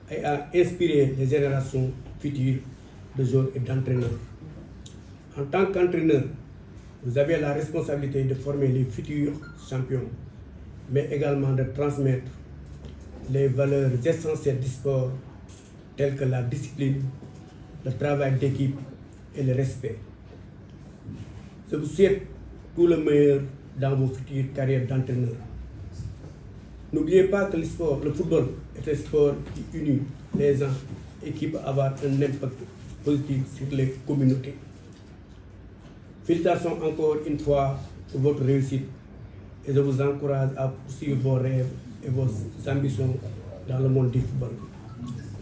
et à inspirer les générations futures de joueurs et d'entraîneurs. En tant qu'entraîneur, vous avez la responsabilité de former les futurs champions, mais également de transmettre les valeurs essentielles du sport, telles que la discipline, le travail d'équipe et le respect. Je vous souhaite tout le meilleur dans vos futures carrières d'entraîneur. N'oubliez pas que le football est un sport qui unit les gens et qui peut avoir un impact positif sur les communautés. Félicitations encore une fois pour votre réussite et je vous encourage à poursuivre vos rêves et vos ambitions dans le monde du football.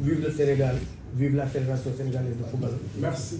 Vive le Sénégal, vive la Fédération sénégalaise de football. Merci.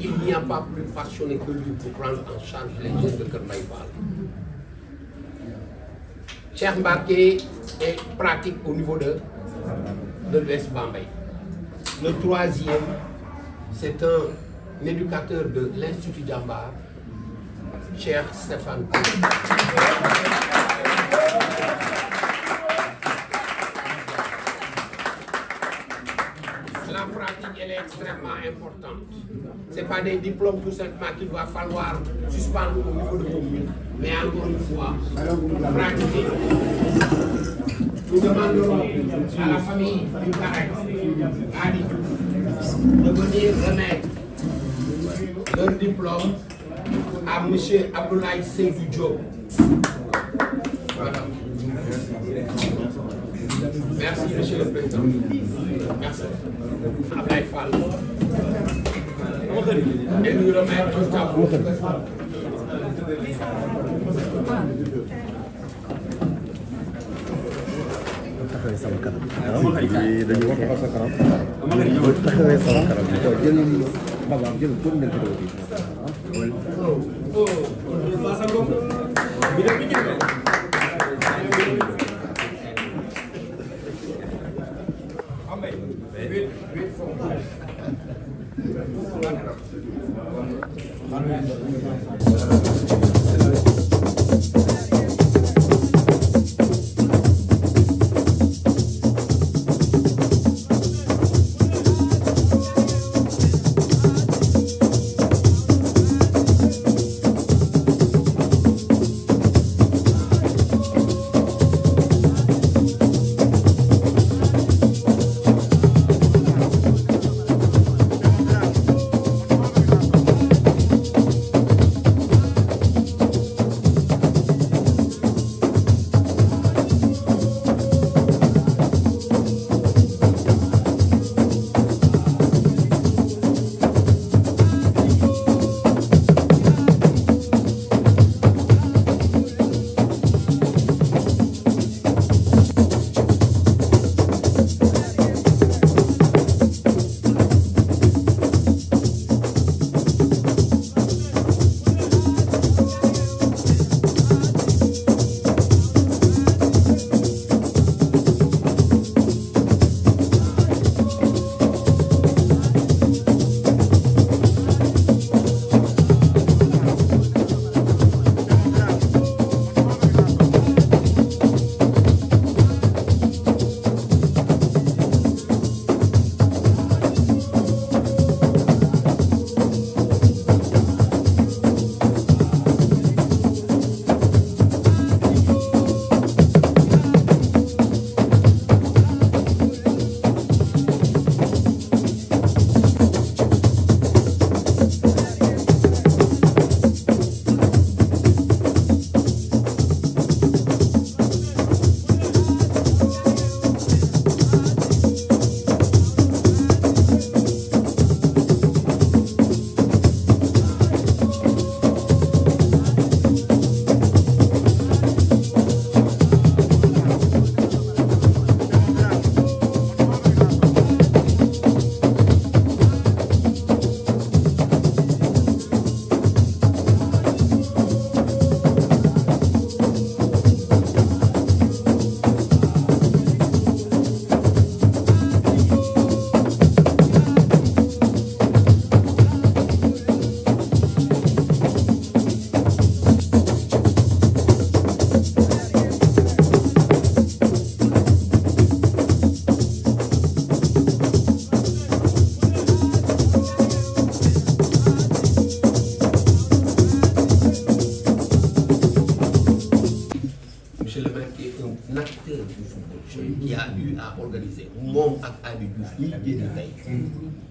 Il n'y a pas plus passionné que lui pour prendre en charge les jeunes de Kër Mbaye Fall. Cheikh Mbacké est pratique au niveau de l'Ouest Bambey. Le troisième, c'est un éducateur de l'Institut Jambar, Cheikh Stéphane. La pratique, elle est extrêmement importante. Ce n'est pas des diplômes tout simplement qu'il va falloir suspendre au niveau de commune, mais encore une fois, pratiquer. Nous demanderons à la famille du Carré, Ali, de venir remettre leur diplôme à M. Abdoulaye Seydou Diop. Voilà. Merci, Monsieur le Président. Merci. Abdoulaye Fall. Et nous remettre un tableau. taxawee sama kanam dañu wax ko sa kanam taxawee sama kanam jël babaam jël ko ndel vidéo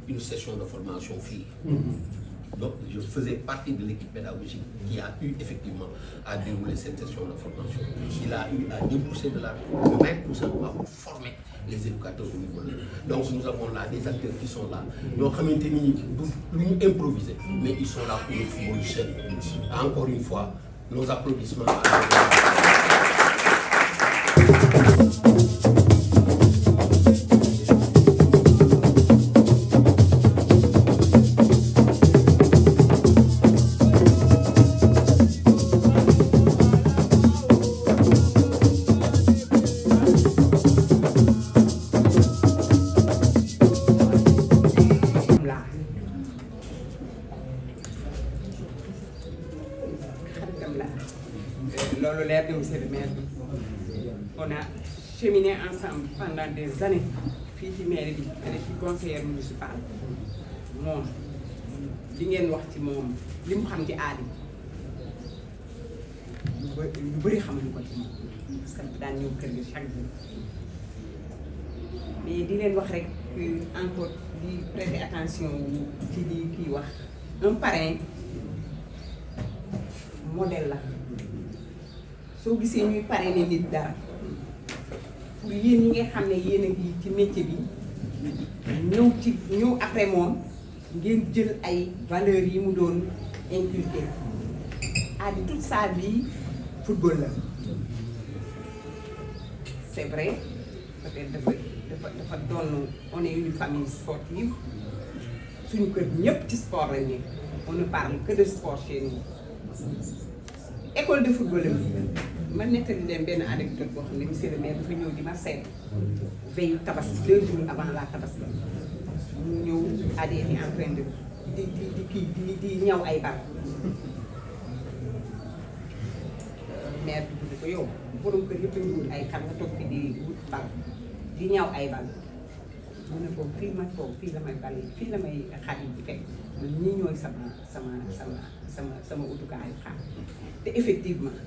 une session de formation fille. Donc, je faisais partie de l'équipe pédagogique qui a eu effectivement à dérouler cette session de formation. Il a eu à débourser de la main pour former les éducateurs au niveau de. Donc, nous avons là des acteurs qui sont là. Nous avons improvisé, mais ils sont là pour le football jeune. Encore une fois, nos applaudissements à on a cheminé ensemble pendant des années fii ci mairie bi elle est conseillère municipale moom li ngeen wax ci moom li mu xam ci aadi lu bëri xamuñu ko ci moom parce que daan ñëw kër gi chaque jour mais di leen wax rek encore di prêter attention ci li kii wax un parrain modèle la soo gisee ñuy parrainer nit dara pour yéen ñi nga xam ne yéen a ngi ci métier bi ñëw après moom ngeen jël ay valeurs yi mu doon inculquer Adi toute sa vie football la c'est vrai peut-être dafa doon on est une famille sportive suñu kër ñëpp ci sport lañ ne on ne parle que de sport chez nous école de football ma nettali leen benn anecdote boo xam ne monsieur le maire dafa ñëw di ma seet veille tabaski 2 jours avant la tabaski mu ñëw Adi est en train de di ñaw ay bal maire bi di ko yow borom kër yëpp ñu wut ay xam nga toog fi di wut bal di ñaw ay bal mu ne ko fii ma toog fii la may bal fii la may xar yi ci fekk man ñii ñooy sama utukaayu xar te effectivement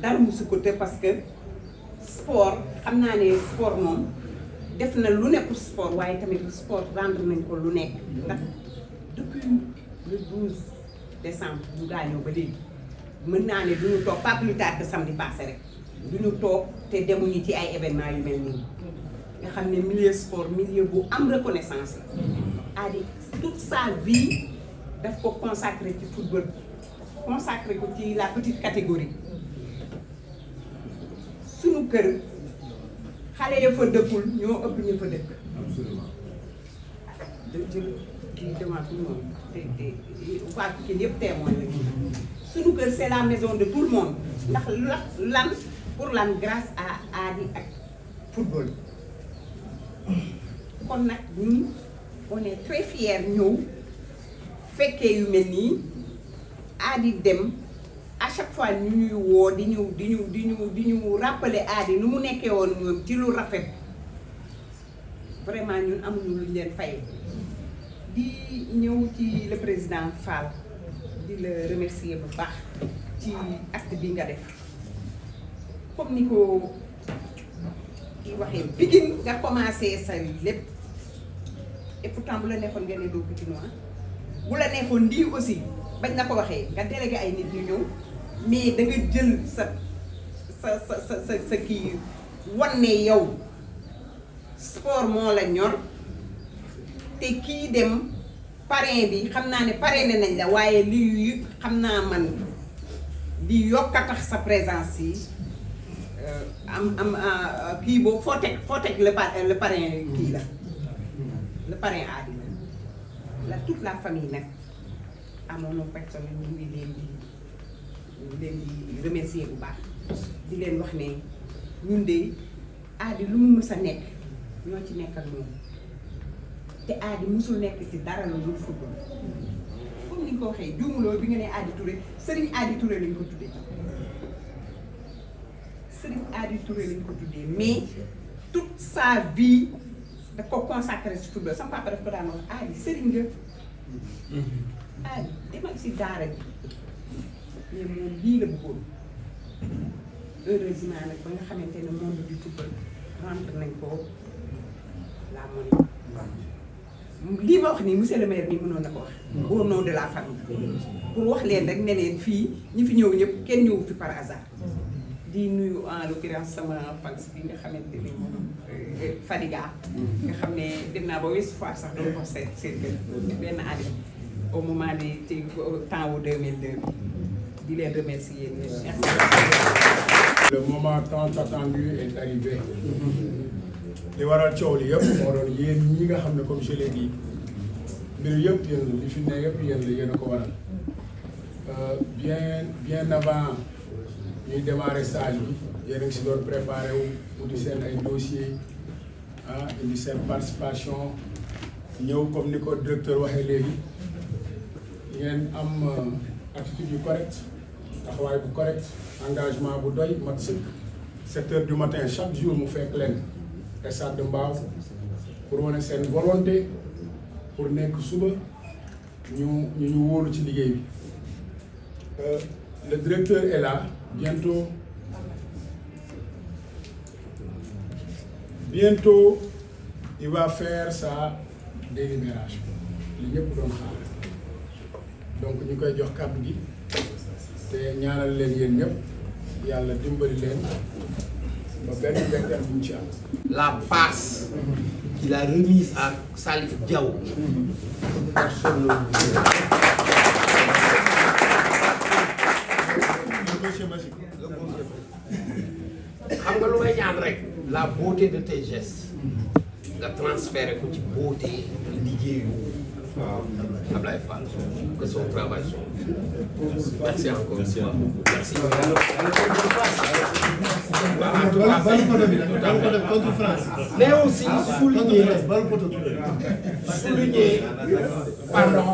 dara musu ko te parce que sport xam naa ne sport moom def na lu nekk pour sport waaye tamit sport rendre nañ ko lu nekk ndax depuis le 12 décembre bu gaañoo ba léegi mën naa ne duñu toog pas plus tard que samedi passé rek duñu toog te demuñu ci ay événements yu mel nii nga xam ne milieu sport milieu bu am reconnaissance la Adi toute sa vie daf ko consacré ci football consacré ko ci la petite catégorie suñu kër xale ya fa dëkkul ñoo ëpp ñu fa dëkk kii devant tout le monde te waa Pikine yëpp témoin la suñu kër c'est la maison de tout le monde ndax lan pour lan grâce à Adi ak football kon nag ñun on est très fiers ñëw fekkee yu mel nii Adi dem à chaque fois ñu ñuy woo di ñu rappeler Adi nu mu nekkee woon ñoom ci lu rafet vraiment ñun amuñu luñ leen fay di ñëw ci le président Fall di la remercier bu baax ci acte bi nga def comme ni ko ki waxee Pikine nga commencé sa lépp et pourtant bu la nekkoon nga ne doo Pikinois bu la nekkoon ndii aussi bañ na ko waxee nga délégué ay nit ñu ñëw mais da nga jël sa kii wan ne yow sport moo la ñor te kii dem parrain bi xam naa ne parrainé nañ la waaye lii xam naa man di yokk a tax sa présence yi kii boobu foo teg le parrain kii la le parrain Adi la toute la famille nag amoon na personnel ñu ngi leen di remercier bu baax di leen wax ne ñun de Adi lu mu mës a nekk ñoo ci nekk ak moom te Adi musul nekk ci dara lu dul football comme ni nga ko waxee juumuloo bi nga ne Adi Touré Serigne Adi Touré lañ ko tuddee Serigne Adi Touré lañ ko tuddee mais toute sa vie daf ko consacré ci football sama papa daf ko daan wax Adi Serigne nga Adi demal si daara ji mais moom lii la bëggoon heureusement nag ba nga xamante ne monde du football rentre nañ ko la monnaie lii ma wax nii monsieur le maire nii mënoon na ko wax au nom de la famille pour wax leen rek ne leen fii ñi fi ñëw ñëpp kenn ñëwu fi par hasard di nuyu en l'occurrence sama fans bi nga xamante ni moom Fadiga nga xam ne dem naa ba Ouest Foire sax doon ko seet seen kër benn année au moment de ci temps wu 2002 di leen remercier yéen merci. Le moment tant attendu est arrivé. li waral coow li yëpp moo doon yéen ñi nga xam ne comme je l'ai dit mbir yëpp yéen li fi ne yëpp yéen la yéen a ko waral bien avant ñuy démarrer stage bi yéen a ngi si doon préparé wu di seen ay dossiers indi seen participation ñëw comme ni ko directeur waxee léegi ngeen am attitude yu correct taxawaay bu correct engagement bu doy mat sëkk 7 heures du matin chaque jour mu fekk leen stade de Mbao pour wane seen volonté pour nekk suba ñu wóolu ci liggéey bi le directeur est là bientôt il va faire sa délibération li ñëpp doon xaar donc ñu koy jox kàddu gi te ñaanal leen yéen ñëpp yàlla dimbali leen ba benn njëktal bu ñu ci am. La passe qu'il a remise à Salif Diao, personne ne l'oublie. xam nga lu may ñaan rek la beauté de tes gestes nga transféré ko ci beauté liggéeyu Ablaye Fall que son travail soit. Merci encore. Merci. Mais aussi souligner, pardon,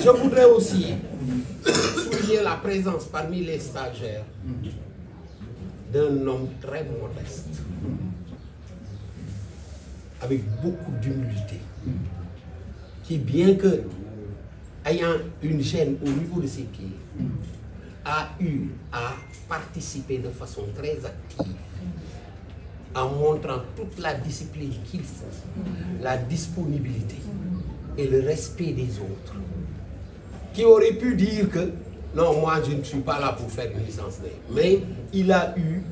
je voudrais aussi souligner la présence parmi les stagiaires d'un homme très modeste, avec beaucoup d'humilité, qui bien que ayant une gêne au niveau de ses pieds, a eu à participer de façon très active en montrant toute la discipline qu'il faut, la disponibilité et le respect des autres, qui aurait pu dire que non, moi je ne suis pas là pour faire une licence D, mais il a eu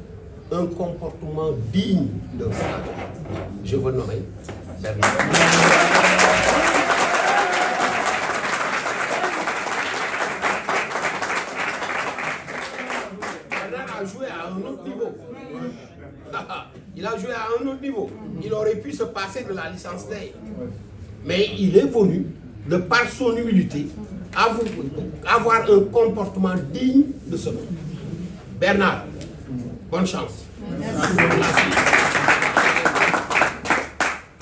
un comportement digne d'un stagiaire. Je veux nommer Bernard. Il a joué à un autre niveau. Il aurait pu se passer de la licence D. Mais il est venu, de par son humilité, avoir un comportement digne de ce nom. Bernard, bonne chance.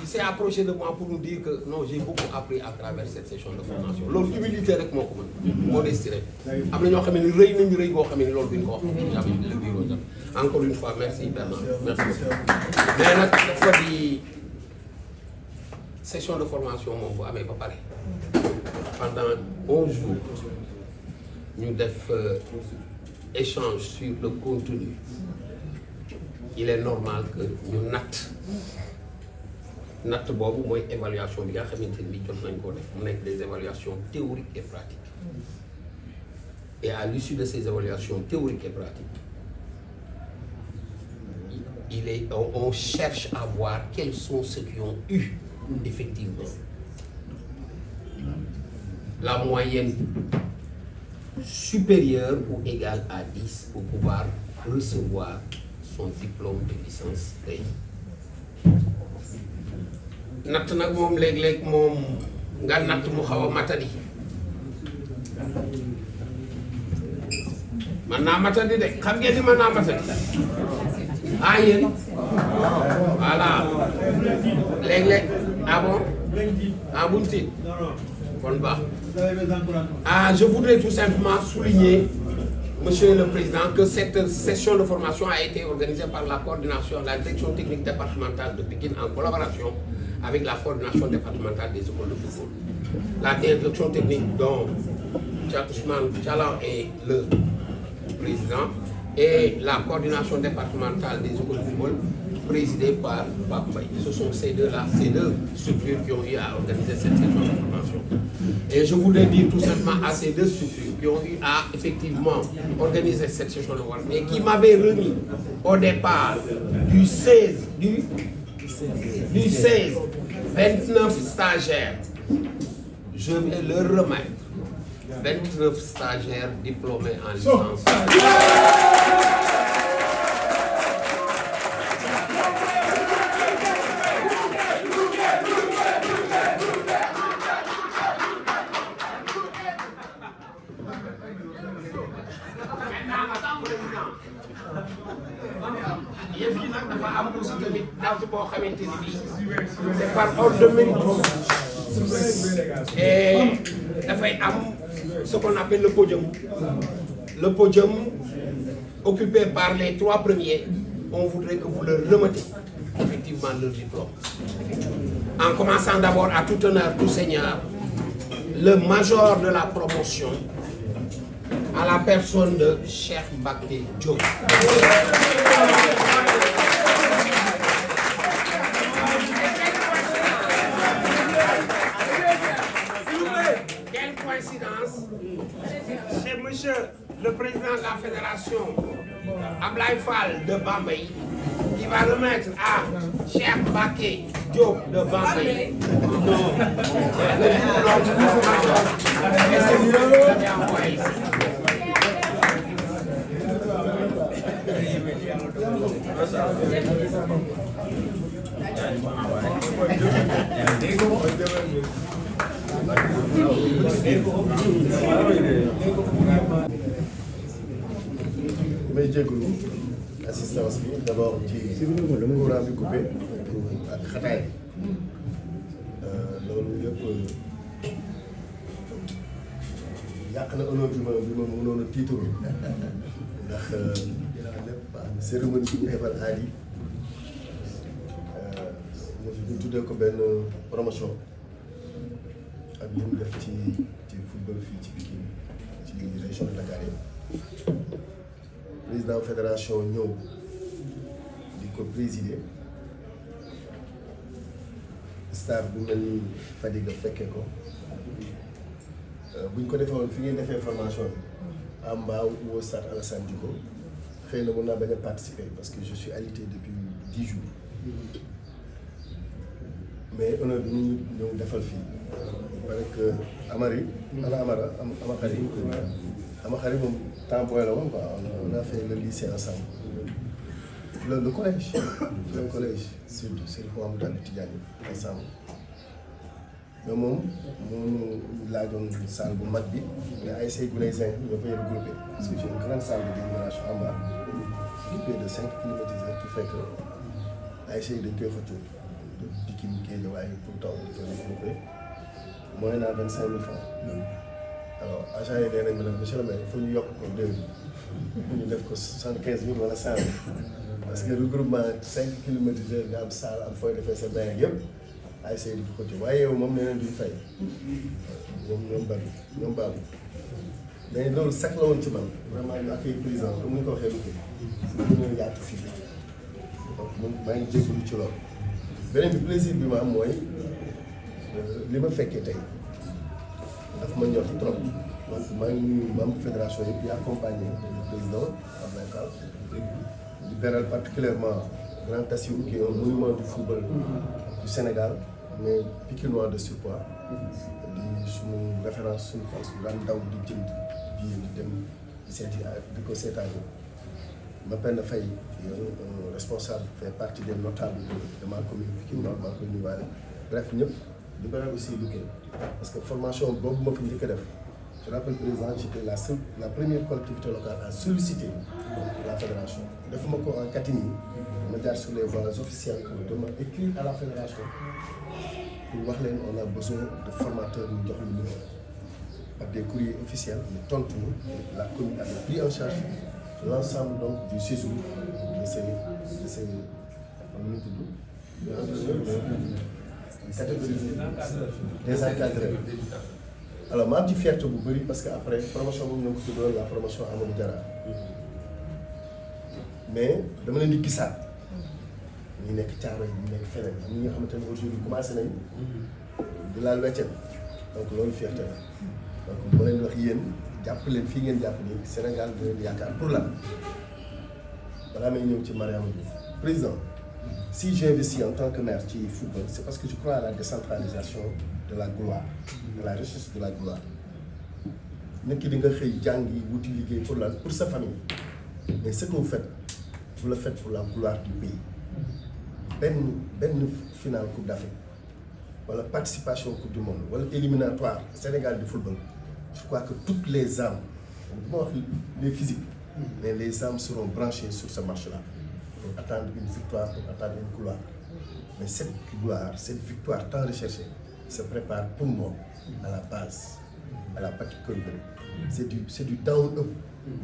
Il s'est approché de moi pour nous dire que non, j'ai beaucoup appris à travers cette session de formation. L'autre humilité avec moi, modestie. Encore une fois, merci Bernard. Merci beaucoup. Mais la fois de session de formation, mon beau, mais pas pareil. Pendant 11 jours, nous avons échange sur le contenu. Il est normal que nous natt boobu mooy évaluation bi nga xamante ni jot nañ koo def mu nekk des évaluations théoriques et pratiques et à l'issue de ces évaluations théoriques et pratiques on cherche à voir quels sont ceux qui ont eu effectivement la moyenne supérieure ou égale à 10 pour pouvoir recevoir son diplôme de licence D. natt nag moom léeg-léeg moom nga natt mu xaw a matadi man naa matadi de xam ngeen ni man naa matadi ah yéen voilà léeg-léeg ah bon ah buñ tiit kon baax je voudrais tout simplement souligner Monsieur le Président, que cette session de formation a été organisée par la coordination, la direction technique départementale de Pikine en collaboration avec la coordination départementale des écoles de football. La direction technique dont Ousmane Tchalan est le président et la coordination départementale des écoles de football présidé par Bambay. Ce sont ces deux structures qui ont eu à organiser cette session de formation. Et je voudrais dire tout simplement à ces deux structures qui ont eu à effectivement organiser cette session de formation et qui m'avaient remis au départ du 29 stagiaires. Je vais leur remettre 29 stagiaires diplômés en licence. C'est par ordre de mérite. Et dafay am ce qu'on appelle le podium. Le podium occupé par les 3 premiers, on voudrait que vous leur remettiez effectivement leur diplôme. En commençant d'abord à tout honneur, tout seigneur, le major de la promotion, à la personne de Cheikh Mbacké Diop. Quelle coïncidence, c'est monsieur le président de la fédération, Ablaye Fall de Bambey, qui va remettre à Cheikh Mbacké Diop de Bambey le diplôme de major. Et c'est vous qui l'avez envoyé ici. may jégalu assistance bi d'abord ci courant bi coupé ak xataay loolu yëpp yàq na honneur bi ma mënoon a tiitaru ndax cérémonie bi ñu defal aadi ñu tuddee ko benn promotion ak li mu def ci football fii ci Pikine ci région de Dakar yi président fédération ñëw di ko présider staff bu mel ni Fadiga fekkee ko buñ ko defee woon fi ngeen defee formation bi à Mbao ou au stade Alassane Djigo xëy na mën naa bañ a participer parce que je suis alité depuis 10 jours mais honneur bi ñu ñëw defal fii parce que Amari Amakhari moom temps booy la woon quoi on a fait le lycée ensemble le collège sud c'est le Mouhamadou Tidiane ensemble mais moom moo laajoon salle bu mag bi mais ay say guney 5 ñoo fay regroupé parce que j'ai une grande salle de délibération en bas plus de 5 climatiseurs qui fait que ay say dañ koy xëccoo de Pikine Guédiawaye tout le temps di ko regroupé moyen à 25 000 francs. Alors agent yi nee nañ ma nag monsieur le maire il faut ñu yokk ko 2 ñu def ko 75 000 wala 100 000 parce que regroupement 5 climatiseurs nga am salle am fooy defee sa bain yëpp ay say di ko ci waaye yow moom nee nañ duñ fay ñoom bari mais loolu sax la woon ci man vraiment ñu accueil président comme ni ko waxee lu ko ñu yaatu fii donc man maa ngi jégalu ci loolu beneen bi plaisir bi ma am mooy li ma fekkee tey daf ma ñor trop donc maa ngi nuyu membre fédération yëpp yi accompagné le président Abdoulaye Fall di beral particulièrement Grand Tassirou qui est un monument du football du Sénégal mais pikinois de surpoids di suñu référence suñu fan su daan daw di jënd di dem seeti di ko seetaani ma penn fay responsable fait partie des notables de ma commune Pikine Nord maa ngi koy nuyuwaale bref ñëpp di beral aussi liggéey parce que formation boobu ma fi njëkk a def je rappelle président j'étais la première collectivité locale à solliciter la fédération defuma ko en catimini ma jaar sur les voies officielles pour demain écrire à la fédération pour wax leen on a besoin de formateurs ñu jox lu ñu par des courriers officiels ñu tontu ñu la commune a pris en charge l'ensemble donc du séjour de ces des encadreurs. Alors ma am ci fierté bu bëri parce que après promotion boobu ñoo ko tuddoon la promotion Amadou Diarra mais dama leen di gisaat ñi nekk caaro yi ñi nekk feneen ñi nga xamante ne aujourd'hui commencé nañ di laal weccet donc loolu fierté la donc moo leen di wax yéen jàpp leen fii ngeen jàpp nii Sénégal da leen di yaakaar pour la balaa may ñëw ci Mariama Diouf président si j'investis en tant que maire ci football c'est parce que je crois à la décentralisation de la gloire de la recherche de la gloire nit ki di nga xëy jàngi wuti liggéey pour sa famille mais ce que vous le faites pour la gloire du pays benn finale coupe d'Afrique wala participation coupe du monde wala éliminatoire Sénégal du football je crois que toutes les âmes bu ma wax les physiques mais les âmes seront branchées sur ce match-là pour attendre une victoire, pour attendre une gloire. Mais cette gloire, cette victoire tant recherchée se prépare pour moi à la base, à la partie corridor. C'est du down-up.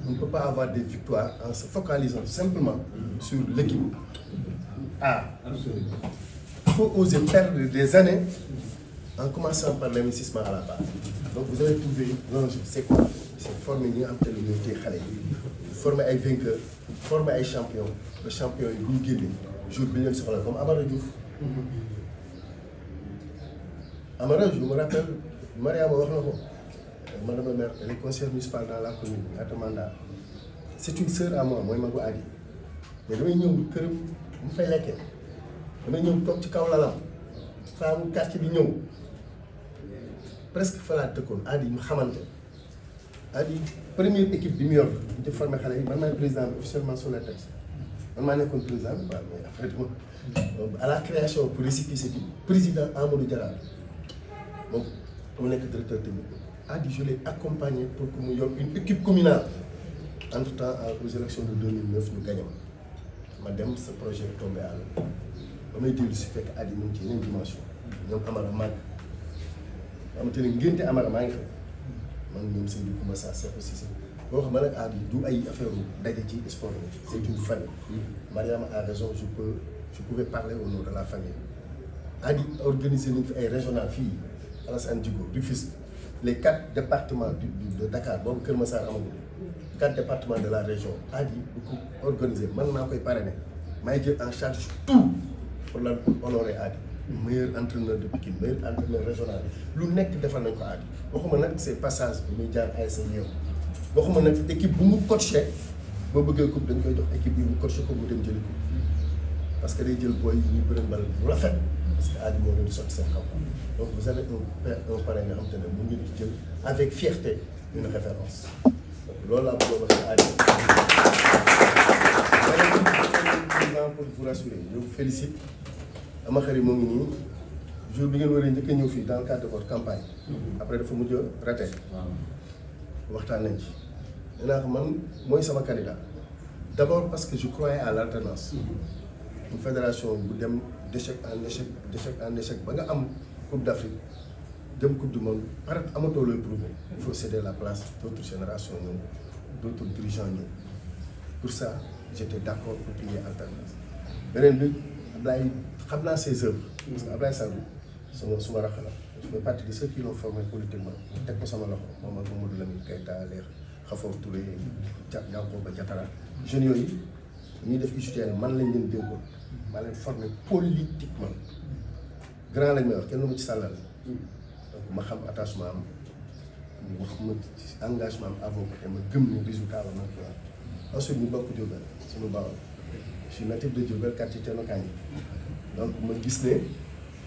On ne peut pas avoir des victoires en se focalisant simplement sur l'équipe. Il faut oser perdre des années en commençant par l'investissement à la base. Donc vous avez trouvé l'enjeu, c'est quoi? C'est former ñi nga xam te ne ñooy téye xale yi, former ay vainqueurs, former ay champions. Le champion yi bu ñu génnee jour bi ñu leen soxla comme Amara Diouf. Amara, je me rappelle Mariama wax na ko madame la maire elle est conseillère municipale dans la commune ñaata mandat. C'est une sœur à moi mooy magu Adi mais damay ñëw këram mu fay lekkee damay ñëw toog ci kaw lalam faamu quartier bi ñëw presque fa laa dëkkoon Adi ñu xamante Adi première équipe bi mu yor di formé xale yi man maay président bi officiellement sur le texte man maa nekkoon président bi waaw mais après à la création pour récépissé bi président Amadou Diarra moom mu nekk directeur technique Adi je l'ai accompagné pour que mu yor une équipe communale entre temps aux élections de 2009 ñu gagné ma dem ce projet tombé à l'eau ba may dellu si fekk Adi mu ngi ci yeneen dimension ñoom Amara màgg xamante ne ngénte Amara maa ngi fa man ñoom Seydou Koumba Sa Seck aussi boo xam ne nag Adi du ay affaire daje ci sport c'est une famille. Mariama a raison je pouvais parler au nom de la famille. Adi organisé nañ fi ay régional fii Alassane Djigo Rufisque les 4 départements de Dakar boobu Kër Massar amagul 4 départements de la région Adi bu ko organisé man maa koy parrainé may jël en charge tout pour honorer Adi. Meilleur entraîneur de Pikine meilleur entraîneur régional lu nekk defal nañ ko Adi waxuma nag c'est passage bi muy jaar ASC ñëw waxuma nag équipe bu mu coaché boo bëggee coupe dañ koy jox équipe bi mu coaché ko mu dem jëli ko parce que day jël booy yi ñuy bëri mbal bu rafet parce que Adi moo leen di sotti seen kaw donc vous avez un parrain nga xam te ne mu ngi di jël avec fierté une référence donc loolu laa bëggoon wax ci Adi. Pour vous rassurer je vous félicite. Ama xarit moo ngi nii jour bi ngeen war a njëkk a ñëw fii dans le cadre de votre campagne. après dafa mujj a raté. waxtaan nañ ci. nee naa ko man mooy sama candidat. d'abord parce que je croyais à l'alternance. une fédération bu dem d'échec en échec d'échec en échec ba nga am coupe d'Afrique dem coupe du monde par amatoo looy prouver. il faut céder la place d'autres générations ñëw d'autres dirigeants ñëw. pour ça j'étais d'accord pour qu'il y ait alternance. beneen bi Ablaye xam naa ses œuvres. parce que Ablaye Sadou suma rakk la. je fais partie de ceux qui l'ont formé politiquement. teg ko sama loxo moom ak Mamadou Lamine Keita Leex Khafor Touré Yankhoba Diattara jeunes yooyu ñuy def UJTL man lañ leen dénkoon maa leen formé politiquement grand lañ may wax kenn lu ma ci sàllal donc ma xam attachement am ñu wax ma ci engagement am avocat ma gëm ne résultat la nag ensuite ñu bokk Diourbel suñu bawal je suis natif de Diourbel quartier Thierno Kandji donc ma gis ne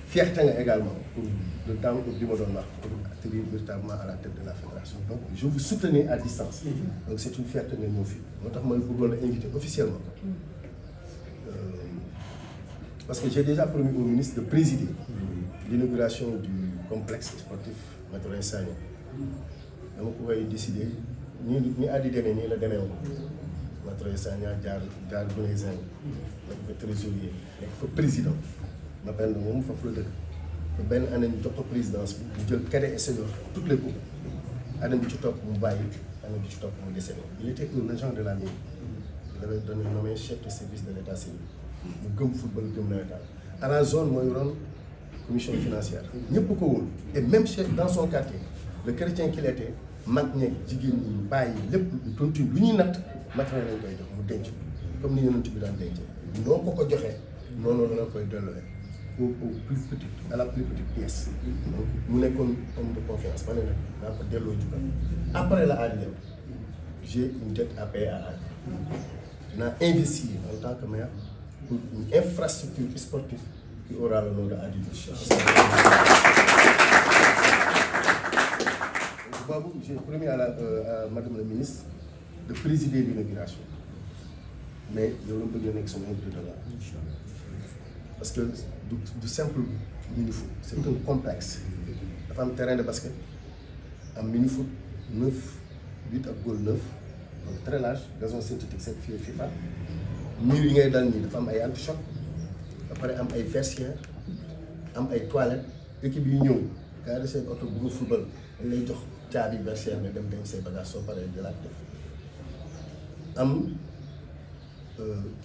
fierté nga également pour le temps bi ma doon wax pour atterrir véritablement à la tête de la fédération donc je vous soutenais à distance donc c'est une fierté nga ñëw fii moo tax ma bëggoon la inviter officiellement parce que j'ai déjà promis au ministre de présider l'inauguration du complexe sportif Mathurin Sagna dama ko koy décider ñi àddi demee nii la demee woon Mathurin Sagna jaar Guney Zen nekk fa trésorier nekk fa président ma benn moom foofu la dëkk te benn année ñu jox ko présidence bi ñu jël cadet et senior toutes les coupes année bi ci topp mu bàyyi année bi ci topp mu décédé il était un agent de la mairie il avait donné nommé chef de service de l'état civil mu gëm football gëm nawetaan à la zone mooy yoroon commission financière ñëpp ko woon et même chef dans son quartier le chrétien qu'il était mag ñeeg jigéen ñi bàyyi lépp tontine lu ñuy natt matériel lañ koy jox mu denc comme ni yonent bi daan dencee noo ko joxee noonu la koy delloolee au plus petit à la plus petite pièce. donc mu nekkoon homme de confiance ma ne nag naa ko delloo jukkal. après la Adi dem j'ai une dette à payer à Adi. dinaa investir en tant que maire pour une infrastructure sportive qui aura le nom de Adi Diouf. Babou, j'ai promis à madame la ministre de présider l'inauguration. Mais je ne peux pas dire que son invité de là. Parce que du simple mini-foot, c'est un complexe. La femme terrain de basket, un mini-foot 9, 8 à goal 9, donc très large, gazon synthétique 7 FIFA. Mur yi ngay dal nii dafa am ay anti-choc, après am ay vestiaires, am ay toilettes, équipe yi ñëw, gaare seen oto bu football, dañ lay jox caabi vestiaire nga dem denc say bagages soo paree jëlaat def. Am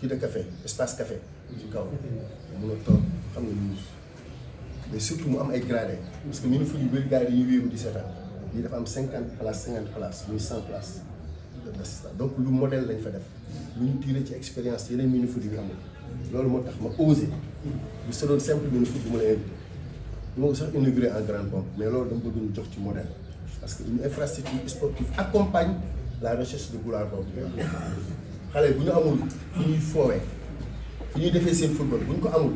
kii de café, espace café ci kaw mun a toog xam nga nii mais surtout mu am ay gradés parce que mini-foot yu bëri gars yi dañuy wéeru 17 ans lii dafa am 50 places 50 places muy 100 places d'assistance donc lu modèle lañ fa def lu ñu tiré ci expérience yeneen mini-foot yi amul loolu moo tax ma osé bu sa doon simple mini-foot bu ma la invité du ma ko sax inauguré en grande pompe mais loolu dama bëgg ñu jox ci modèle parce que une infrastructure sportive accompagne la recherche de boulard boobu xale bu ñu amul fu ñuy foowee fu ñuy defee seen football bu ñu ko amul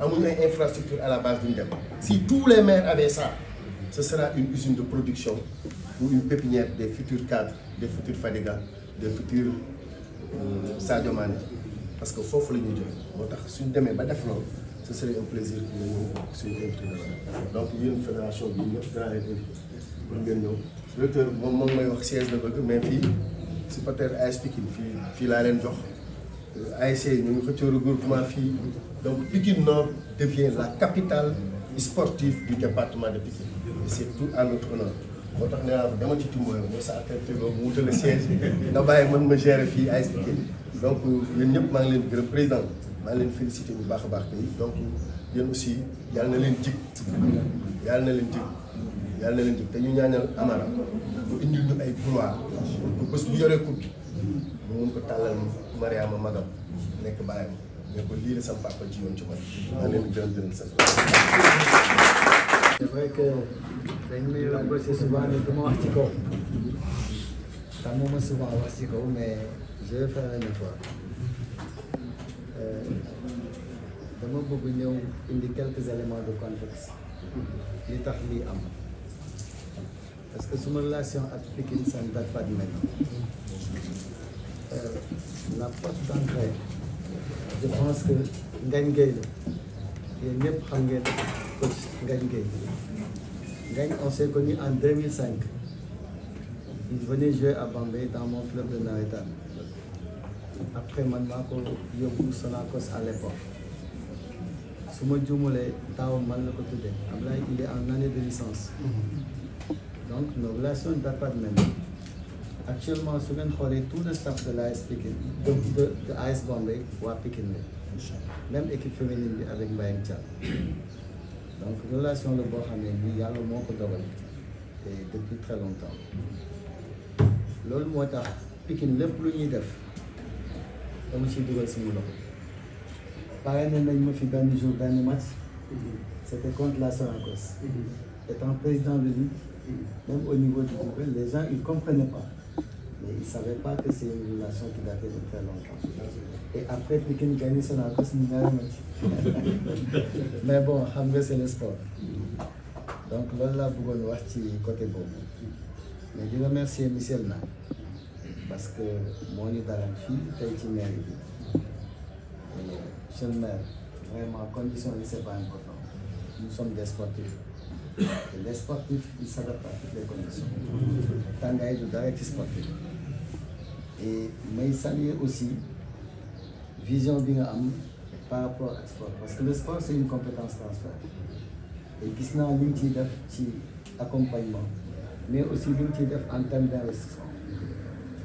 amuñu ay infrastructure à la base duñu dem si tous les maires avaient ça ce sera une usine de production ou une pépinière des futurs cadres des futurs Fadiga des futurs Sadio Mané parce que foofu la ñuy jëm moo tax suñu demee ba def loolu ce serait un plaisir que ñu ñëw suñu invité donc yéen fédération bi ñëpp dinaa leen invité pour ngeen ñëw directeur moom may wax siège la bëgg mais fii supporter AS Pikine fii laa leen jox ASC ñu ngi xëccoo regroupement fii donc Pikine Nord devient la capitale sportive du département de Pikine et c'est tout à notre honneur moo tax nee naa ko dama ci Timboyo mooy sa activité boobu mu wutale siège nga bàyyi man ma gérer fii AS Pikine donc yéen ñëpp maa ngi leen gërëm président maa ngi leen félicité bu baax a baax tey donc yéen aussi yàlla na leen jig yàlla na leen jig yàlla na leen jig te ñu ñaanal Amara mu indil ñu ay gloire bu bés bu yoree coupe mu mun ko tàllal Mariama magam nekk bàyyam mais ko lii la sama papa ji yoon ci man maa leen di gërëm sant. C'est vrai que dañ may reproché souvent ne du ma wax ci kaw tàmmuma souvent wax ci kaw mais je vais faire un effort dama bëgg ñëw indi quelques éléments de contexte li tax lii am parce que suma relation ak Pikine ça ne date pas de maintenant la porte d'entrée je pense que Ngagne Gueye la yéen ñëpp xam ngeen coach Ngagne Gueye Ngagne on s'est connu en 2005 il venait jouer à Bambey dans mon club de navétane après man maa ko yóbbu Sonacos à l'époque su ma juumalee taawam man la ko tuddee Ablaye il est en année de licence donc nos relations ne datent pas de maintenant actuellement su ngeen xoolee tout le staff de l'AS Pikine de AS Bambey waa Pikine la même équipe féminine bi avec Mbayang Thiam donc relation la boo xam ne nii yàlla moo ko dogal et depuis très longtemps loolu moo tax Pikine lépp lu ñuy def dama ciy dugal suñu loxo pare nañ ma fi benn jour benn match c'était contre la Sonacos étant président de ligue même au niveau du groupe les gens ils comprenaient pas mais ils savaient pas que c'est une relation qui datait de très longtemps et après Pikine gagné Sonacos ñu ñaari match mais bon xam nga c'est le sport donc loolu laa bëggoon wax ci côté boobu mais di remercier Michel na parce que moo ñu dalal fii tey ci mairie bi monsieur le maire vraiment conditions yi c'est pas important nous sommes des sportifs et les sportifs ils s'adaptent à toutes les conditions tàngaay du dara ci sportif et may saluer aussi vision bi nga am par rapport ak sport parce que le sport c'est une compétence transfert et gis naa li ñu ciy def ci accompagnement mais aussi li ñu ciy def en termes d'investissement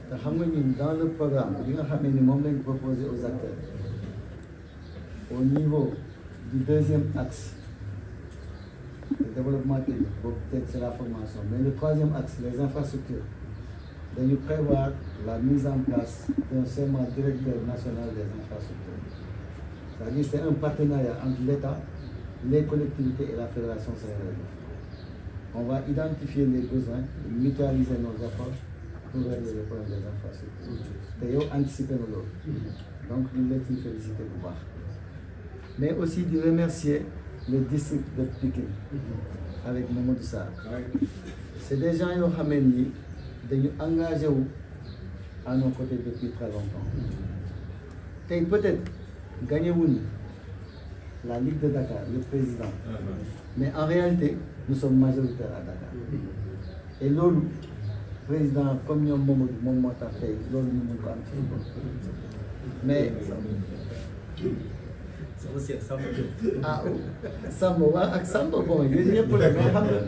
te xam nga ñun dans le programme bi nga xam ne ni moom lañ proposé aux acteurs au niveau du deuxième axe le développement technique boobu peut-être c'est la formation mais le troisième axe les infrastructures dañu prévoir la mise en place d'un schéma directeur national des infrastructures C'est-à-dire c'est un partenariat entre l'État, les collectivités et la Fédération sénégalaise. On va identifier les besoins, mutualiser nos efforts pour régler les problèmes des infrastructures. Et anticiper nos lots. Donc, nous les féliciter pour ça. Mais aussi de remercier le district de Pikine avec Mamadou Sarr. C'est des gens qui ont engagé à nos côtés depuis très longtemps. Et peut-être gagner la Ligue de Dakar, le président. Mais en réalité, nous sommes majoritaires à Dakar. Et l'autre président, comme nous avons fait, l'autre nous avons mais ah Samba waaw ak Samba bon yooyu ñëpp la mais xam nga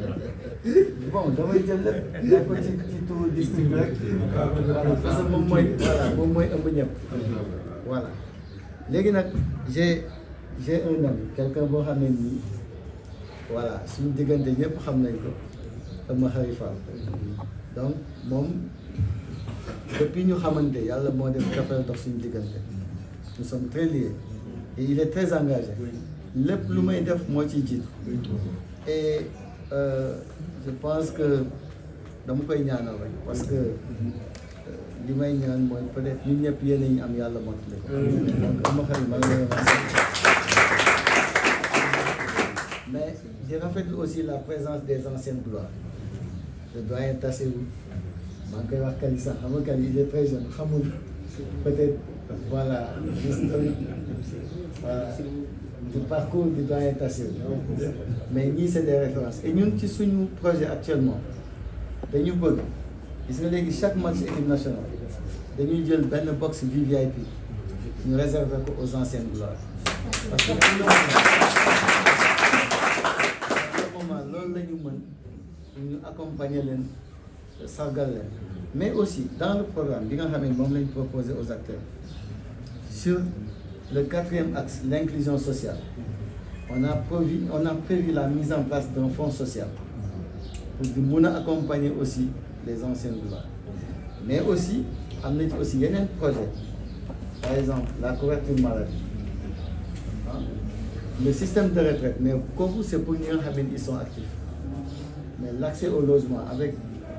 bon damay jël lépp def ko ci turu district rek voilà parce que moom mooy ëmb ñëpp voilà léegi nag j'ai un ami quelqu'un boo xam ne nii voilà suñu diggante ñëpp xam nañ ko Ëmb Xarifa donc moom depuis ñu xamante yàlla moo def dafay dox suñu diggante nous sommes très liés et il est très engagé lépp lu may def moo ciy jiitu et je pense que dama koy ñaanal rek parce que li may ñaan mooy peut-être ñun ñëpp yéen ñu am yàlla mottali ko donc Ëmb Xarifa maa ngi lay remercier mais je rafetlu aussi la présence des anciennes gloires le doyen Tassirou maa ngi koy wax Kali sax xam nga Kali il est très jeune xamul peut-être voilà l'historique voilà du parcours du doyen Tassirou mais ñii c'est des références et ñun ci suñu projet actuellement dañu bëgg gis nga léegi chaque match équipe nationale dañuy jël benn box VIP ñu réserver ko aux anciennes gloires parce que pour le moment loolu la ñu mën ñu accompagner leen sargal leen mais aussi dans le programme bi nga xam ne moom lañ proposé aux acteurs sur le 4e axe l'inclusion sociale on a prévu la mise en place d'un fonds social pour di mun a accompagner aussi les anciennes gloires mais aussi am na ci aussi yeneen projet par exemple la couverture maladie le système de retraite mais kooku c'est pour ñi nga xam ne ils sont actifs mais l'accès au logement avec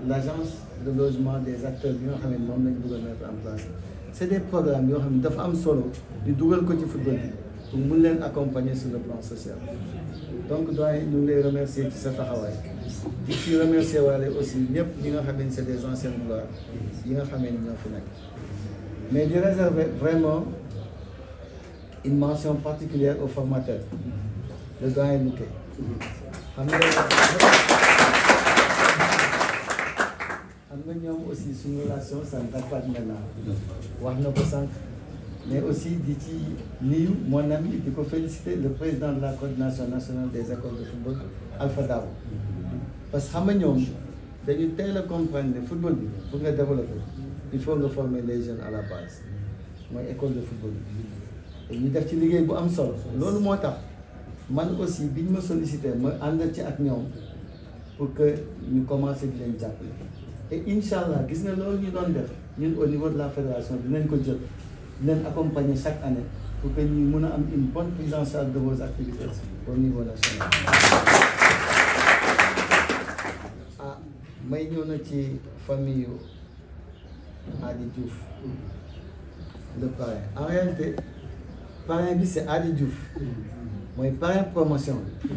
l'agence de logement des acteurs bi nga xam ne moom lañ bëgg a mettre en place c'est des programmes yoo xam ne dafa am solo di dugal ko ci football bi pour mun leen accompagner sur le plan social donc doyen ñu ngi lay remercier ci sa taxawaay di ci remercier waale aussi ñëpp ñi nga xam ne c'est des anciennes gloires yi nga xam ne ñoo fi nekk mais di réserver vraiment une mention particulière aux formateurs le doyen Luque xam nga ñoom aussi suñu relation ça ne date pas de maintenant wax na ko sànq mais aussi di ci nuyu mon ami di ko féliciter le président de la coordination nationale des écoles de football Alpha Dabo parce que xam nga ñoom dañu teel a comprendre ne football bi pour nga développer il faut nga former les jeunes à la base mooy école de football bi ñu def ci liggéey bu am solo loolu moo tax man aussi biñ ma sollicité ma ànd ci ak ñoom pour que ñu commencer di leen jàppale et incha allah gis nga loolu ñu doon def ñun au niveau de la fédération dinañ ko jël dinañ accompagner chaque année pour que ñu mun a am une bonne prise en charge de vos activités au niveau national. ah may ñëw na ci famille yu Adi Diouf le parrain en réalité parrain bi c'est Adi Diouf mooy parrain promotion bi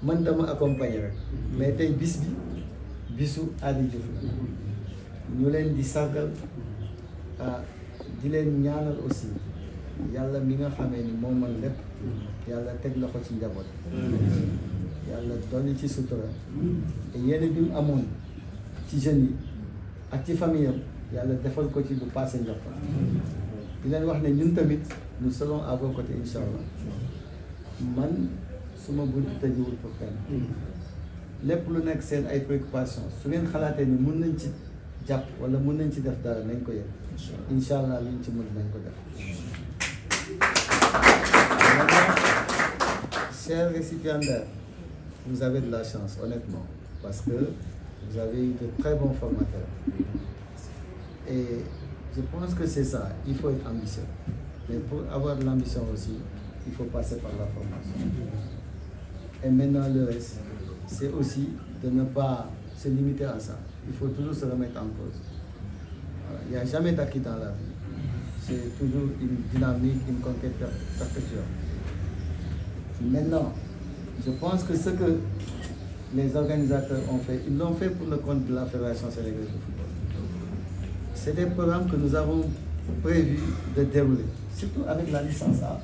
man dama accompagner rek mais tey bis bi bisu Adi Diouf la ñu leen di sargal di leen ñaanal aussi yàlla mi nga xamee ni moom man lépp yàlla teg loxo ci njaboot yàlla dolli ci sutura te yéene bi mu amoon ci jeunes yi ak ci famille am yàlla defal ko ci bu passé njort di leen wax ne ñun tamit nous serons à vos côtés incha allah man suma buntu tëjuwul pour kenn lépp lu nekk seen ay préoccupations su ngeen xalaatee ni mun nañ ci jàpp wala mun nañ ci def dara nañ ko yëg incha allah luñ ci mën nañ ko def. Chers récipiendaires, vous avez de la chance honnêtement parce que vous avez eu de très bons formateurs et je pense que c'est ça, il faut être ambitieux mais pour avoir de l'ambition aussi il faut passer par la formation. Et maintenant le reste, c'est aussi de ne pas se limiter à ça. Il faut toujours se remettre en cause. Voilà. Il n'y a jamais d'acquis dans la vie. C'est toujours une dynamique, une conquête perpétuelle. Maintenant, je pense que ce que les organisateurs ont fait, ils l'ont fait pour le compte de la Fédération sénégalaise de football. C'est des programmes que nous avons prévu de dérouler, surtout avec la licence A.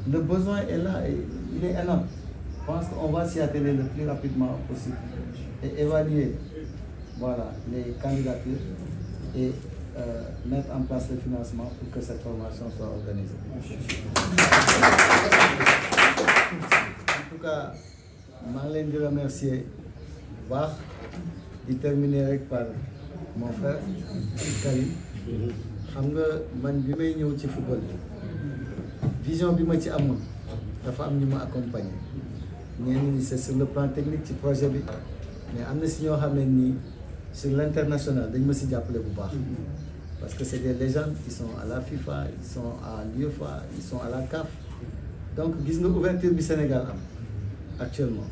Le besoin est là et il est énorme. Je pense qu'on va s'y atteler le plus rapidement possible et évaluer voilà, les candidatures et mettre en place le financement pour que cette formation soit organisée. En tout cas, je vais remercier Bach de terminer par mon frère Karim. Xam nga man bi may ñëw ci football vision bi ma ci amoon dafa am ñu ma accompagner ñenn ñi c'est sur le plan technique ci projet bi mais am na si ñoo xam ne nii sur l'international dañ ma si jàppale bu baax parce que c'est des légendes qui sont à la FIFA, ils sont à l'UEFA, ils sont à la CAF. Donc gis nga ouverture bi Sénégal am actuellement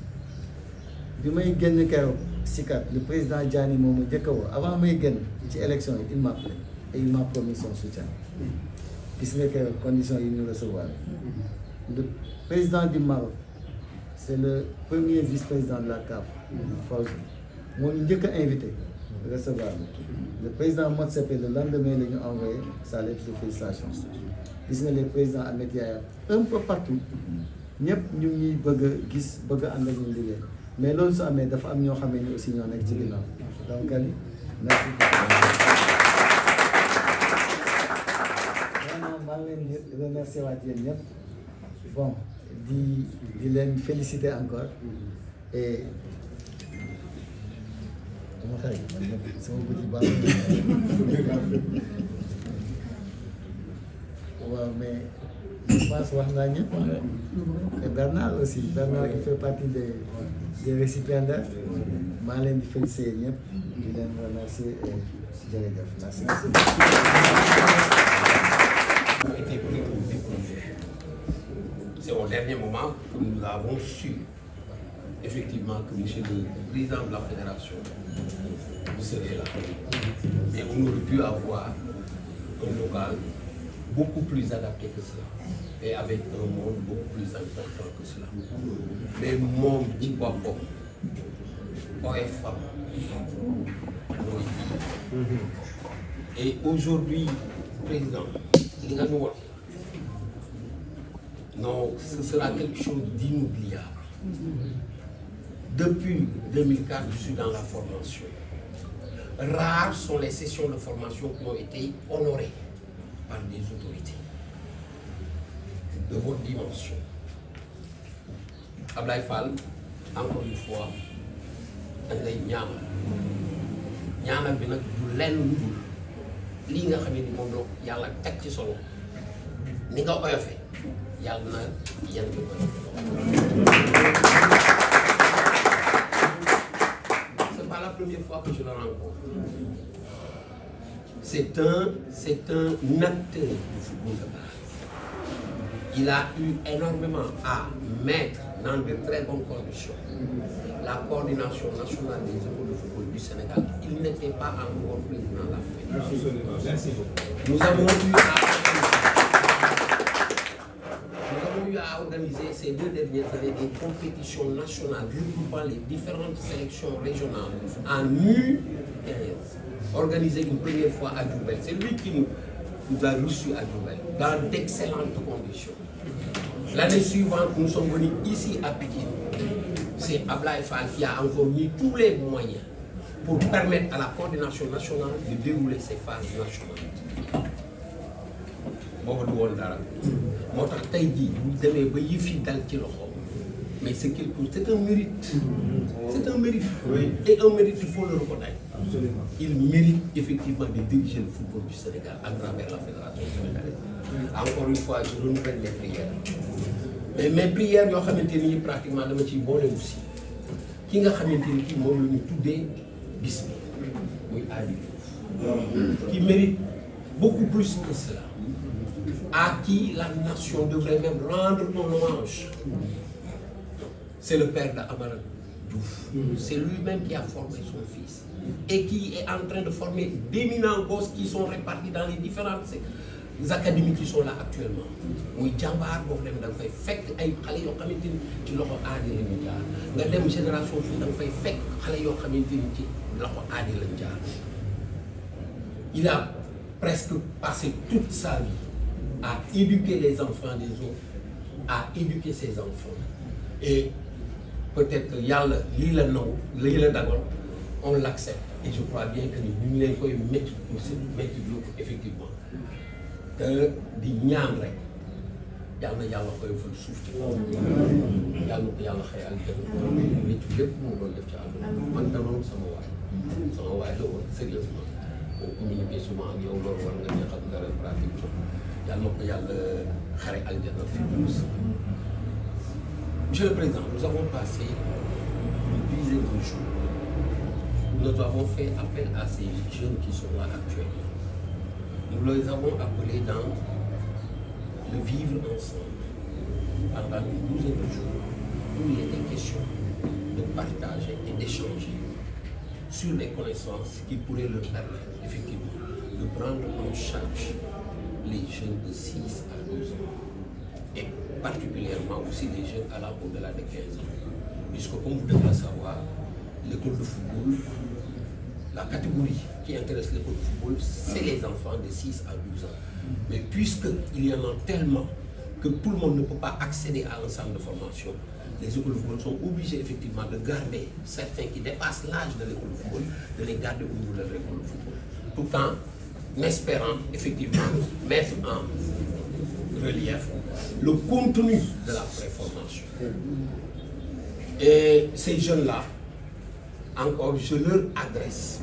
bi may génn keroog SICAP le président Diani moom ma njëkk a woo avant may génn ci élection yi il m'appelait et il m'a promis son soutien. Gis nga keroog conditions yi ñu recevoir. Le président du Maroc c'est le premier vice-président de la CAF Fawzi moo ñu njëkk a invité recevoir le président Motsepe le lendemain la ñu envoyé sa lettre de félicitations. Gis nga les présidents Ahmed Yahya un peu partout ñëpp ñu ngi ñuy bëgg a gis bëgg a ànd ak ñu liggéey mais loolu su amee dafa am ñoo xamee ni aussi ñoo nekk ci ginnaaw donc Ali merci vraiment maa ngi leen di remercier waat yéen ñëpp bon di leen féliciter encore et dama xarit sama bëti baax waaw mais je pense wax naa ñëpp et Bernard aussi Bernard qui fait partie des récipiendaires maa leen di féliciter ñëpp di leen remercier et jërëjëf merci. Été plutôt dépourvu. C'est au dernier moment que nous avons su effectivement que monsieur le président de la fédération vous serez là. Mais on aurait pu avoir un local beaucoup plus adapté que cela et avec un monde beaucoup plus important que cela. Mais moom ci boppam OFA mooy et aujourd'hui président li nga ñu wax non ce sera quelque chose d'inoubliable. Depuis 2004 je suis dans la formation. Rares sont les sessions de formation qui ont été honorées par des autorités de votre dimension. Ablaye Fall, encore une fois, dañ lay ñaanal bi nag du lenn lu dul lii nga xam ne ni moom la yàlla teg ci solo ni nga oyofee yàlla na yan bi c'est pas la première fois que je le rencontre. C'est un acteur du football de base. Il a eu énormément à mettre dans de très bonnes conditions la coordination nationale des écoles de football du Sénégal. Il n'était pas encore président de la fédération. Nous avons eu à organiser ces 2 dernières années des compétitions nationales regroupant les différentes sélections régionales en U15. Organisé une première fois à Diourbel. C'est lui qui nous a reçus à Diourbel dans d'excellentes conditions. L'année suivante, nous sommes venus ici à Pékin. C'est Ablaye Fall qui a encore mis tous les moyens pour permettre à la coordination nationale de dérouler ces phases nationales. Boobu du woon dara moo tax tey jii bu demee ba yëf yi dal ci loxo mais c'est un mérite. C'est un mérite. Oui. Et un mérite, il faut le reconnaître. Absolument. Il mérite effectivement de diriger le football du Sénégal à travers la fédération sénégalaise. Encore une fois, je renouvelle mes prières. Mais mes prières yoo xamante ni pratiquement dama ciy boole aussi ki nga xamante ni kii moom la ñu tuddee bis bi muy Ali qui mérite beaucoup plus que cela. à qui la nation devrait même rendre un hommage. C'est le père d'Amara Diouf. C'est lui-même qui a formé son fils et qui est en train de former d'éminents gosses qui sont répartis dans les différentes académies qui sont là actuellement. muy jàmbaar boobu dem da nga fay fekk ay xale yoo xamante ni ci loxo aadi la ñu jaar nga dem génération fii da nga fay fekk xale yoo xamante ni ci loxo aadi lañ jaar. Il a presque passé toute sa vie à éduquer les enfants des autres, à éduquer ses enfants. Et peut-être que yàlla lii la nangu lii la dagoon on l'accepte et je crois bien que ni ñu ngi leen koy métti ko effectivement te di ñaan rek yàlla na yàlla koy fal suuf ci kaw yàlla na ko yàlla xëy aljana métti lépp moo doon def ci àdduna man danoon sama waay la woon sérieusement boo communiqué souvent ak yow loolu war nga neexal dara pratique yàlla na ko yàlla xare aljana fi Monsieur le Président, nous avons passé une dizaine de jours où nous avons fait appel à ces jeunes qui sont là actuellement. Nous les avons appelés dans le vivre ensemble pendant une douzaine de jours où il était question de partager et d'échanger sur les connaissances qui pourraient leur permettre effectivement de prendre en charge les jeunes de 6 à 12 ans. Et particulièrement aussi des jeunes allant au-delà de 15 ans. Puisque comme vous devez le savoir, l'école de football, la catégorie qui intéresse l'école de football, c'est les enfants de 6 à 12 ans. Mais puisqu'il y en a tellement que tout le monde ne peut pas accéder à un centre de formation, les écoles de football sont obligées effectivement de garder certains qui dépassent l'âge de l'école de football, de les garder au niveau de l'école de football. Tout en espérant effectivement mettre en relief le contenu de la préformation. Et ces jeunes-là, encore, je leur adresse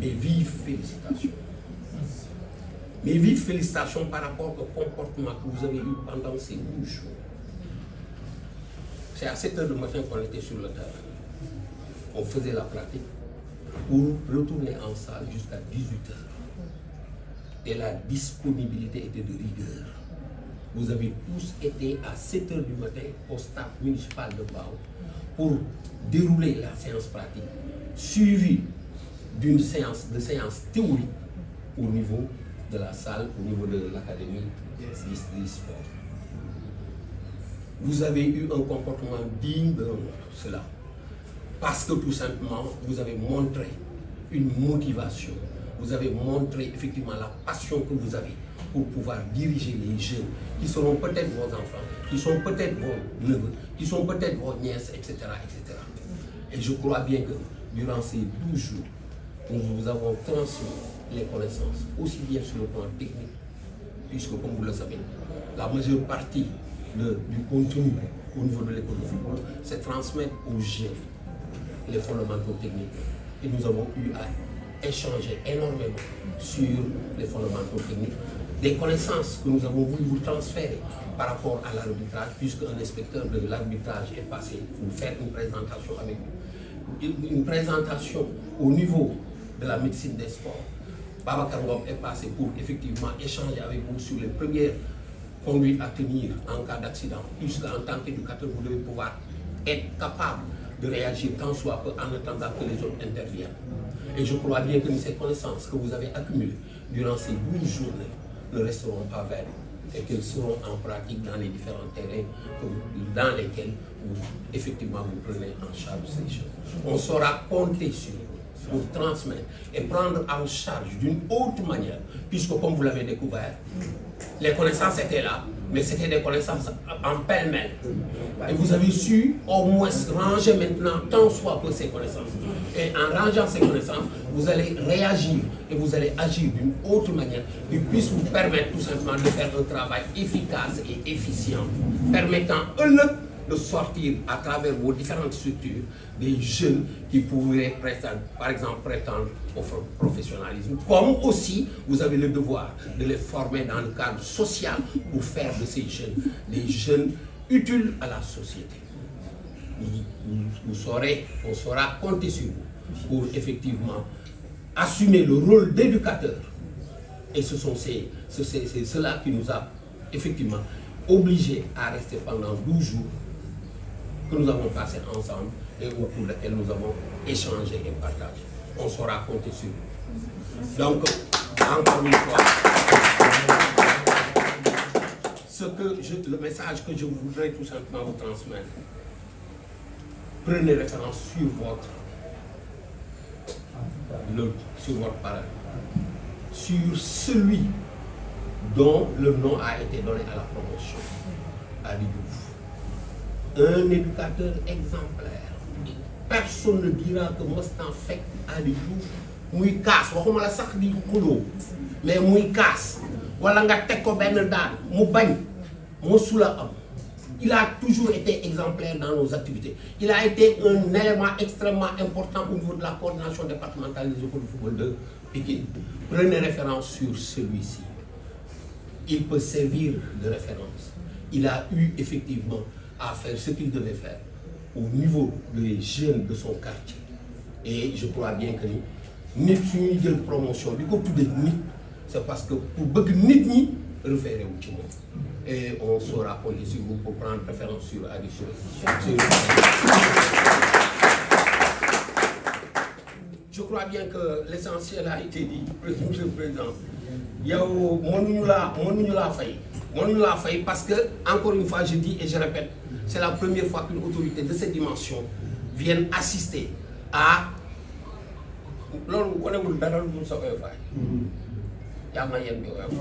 mes vives félicitations. Mes vives félicitations par rapport au comportement que vous avez eu pendant ces 12 jours. C'est à 7 h du matin qu'on était sur le terrain. On faisait la pratique pour retourner en salle jusqu'à 18 h. Et la disponibilité était de rigueur. Vous avez tous été à 7 h du matin au stade municipal de Bao pour dérouler la séance pratique, suivie d'une séance théorique au niveau de la salle, au niveau de l'académie du sport. Vous avez eu un comportement digne de cela. Parce que tout simplement, vous avez montré une motivation. Vous avez montré effectivement la passion que vous avez pour pouvoir diriger les jeunes qui seront peut-être vos enfants, qui sont peut-être vos neveux, qui sont peut-être vos nièces, etc., etc. Et je crois bien que durant ces 12 jours, nous vous avons transmis les connaissances, aussi bien sur le plan technique, puisque comme vous le savez, la majeure partie du contenu au niveau de l'école de football, c'est transmettre aux jeunes les fondamentaux techniques. Et nous avons eu à échanger énormément sur les fondamentaux techniques, des connaissances que nous avons voulu vous transférer par rapport à l'arbitrage, puisque un inspecteur de l'arbitrage est passé pour faire une présentation avec nous. Une présentation au niveau de la médecine des sports. Babacar Ngom est passé pour effectivement échanger avec vous sur les premières conduites à tenir en cas d'accident, puisque en tant qu'éducateur, vous devez pouvoir être capable de réagir tant soit peu en attendant que les autres interviennent. Et je crois bien que ces connaissances que vous avez accumulées durant ces 12 journées ne resteront pas vaines et qu'elles seront en pratique dans les différents terrains dans lesquels vous, effectivement, vous prenez en charge ces choses. On saura compter sur vous pour transmettre et prendre en charge d'une autre manière, puisque comme vous l'avez découvert, les connaissances étaient là, mais c'était des connaissances en pêle-mêle. Et vous avez su au moins ranger maintenant tant soit peu ces connaissances. Et en rangeant ces connaissances, vous allez réagir et vous allez agir d'une autre manière qui puisse vous permettre tout simplement de faire un travail efficace et efficient, permettant de sortir à travers vos différentes structures des jeunes qui pourraient prétendre, par exemple, prétendre au professionnalisme, comme aussi vous avez le devoir de les former dans le cadre social pour faire de ces jeunes des jeunes utiles à la société. On saura compter sur vous pour effectivement assumer le rôle d'éducateur Et ce sont c'est cela qui nous a effectivement obligés à rester pendant 12 jours que nous avons passé ensemble et au cours desquels nous avons échangé et partagé. On saura compter sur nous. Donc, encore une fois, le message que je voudrais tout simplement vous transmettre, prenez référence sur votre parole, sur celui dont le nom a été donné à la promotion, Adi Diouf. Un éducateur exemplaire. Personne ne dira que Mostan fait Adi Diouf muy kaas waxuma la sax di xuloo mais muy kaas wala nga teg ko benn daan mu bañ mosula am. Il a toujours été exemplaire dans nos activités. Il a été un élément extrêmement important au niveau de la coordination départementale des écoles de football de Pékin. Prenez référence sur celui-ci. Il peut servir de référence. Il a eu effectivement à faire ce qu'il devait faire au niveau des jeunes de son quartier. Et je crois bien que nit suñuy jël promotion di ko tuddee nit c'est parce que pour bëgg nit ñi référé wu ci moom. Et on saura compter sur vous pour prendre référence sur Adi Diouf. Je crois bien que l'essentiel a été dit, Monsieur le Président. Yow mënuñu laa fay parce que encore une fois je dis et je répète, c'est la première fois qu'une autorité de cette dimension vienne assister à loolu wanewul dara lu sa oyofaay yaa ma yem bi oyof